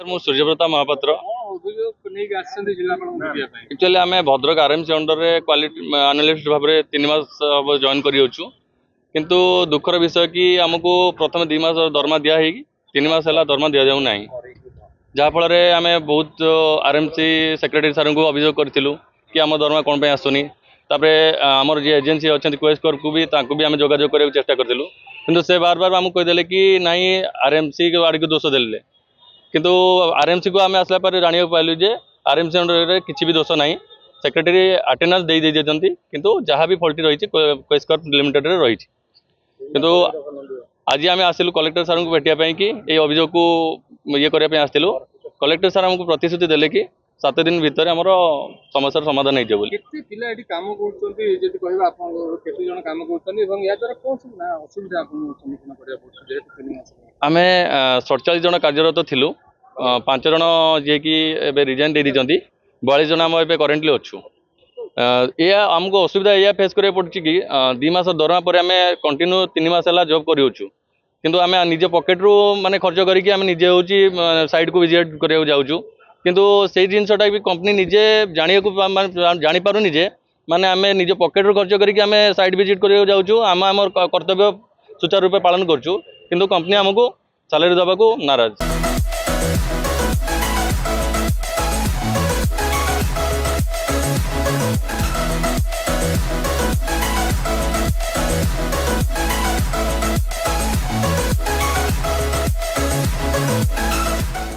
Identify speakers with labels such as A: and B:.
A: मु सूर्यप्रताप महापात्र एक्चुअली आम Bhadrak RMC under रे क्वालिटी एनालिस्ट भाव में 3 मास हम जॉइन करूँ किंतु दुखर विषय कि आमको प्रथम 2 मास दरमा दिया 3 मास है दरमा दि जाऊ ना जहाँफल आम बहुत आरएमसी सेक्रेटरी सार को अभियोग करूँ कि आम दरमा कौन पे आसुनी तापर आमर जी एजेन्सी अच्छा क्वेस्ट कर को भी आम जोगाजोग करने चेष्टा करूँ किंतु से बार बार आमको कहीदेले कि नाई आरएमसी के आड़ को दोष देले किंतु आरएमसी को आम आसला पर जाना पाइलु जे आरएमसी अंडर किसी भी दोष ना सेक्रेटरी अटेंडेंस दे देते किंतु जहाँ भी फल्टी रही क्वेस्ट कर लिमिटेड रही किंतु आज आम आसलु कलेक्टर सार को भेटापी कि ये अभियोग को ये करने आसलु कलेक्टर सार आमको प्रतिश्रुति देले कि 7 दिन भितर आमर समस्या समाधान हो आम 47 जन कार्यरत थिलु 5 जन जी कि रिजाइन दे दीजिए 42 जन आम करेन्टली अच्छु या आमको असुविधा या फेस करा पड़ी कि 2 मास दरमा पर आम कंटिन्यू 3 मास है जॉब करूँ किंतु आम निज पॉकेट रू माने खर्च करके आम निजे हूँ साइड को विजिट करा जाऊँ किंतु से जिनटा भी कंपनी निजे जानी पारुनी जे माने आम निज पॉकेट रू खर्च करके आम साइड विजिट करा जाऊँ आम आम कर्तव्य सुचारू रूप पालन करूँ किंतु कंपनी आमको सैलरी देवा नाराज।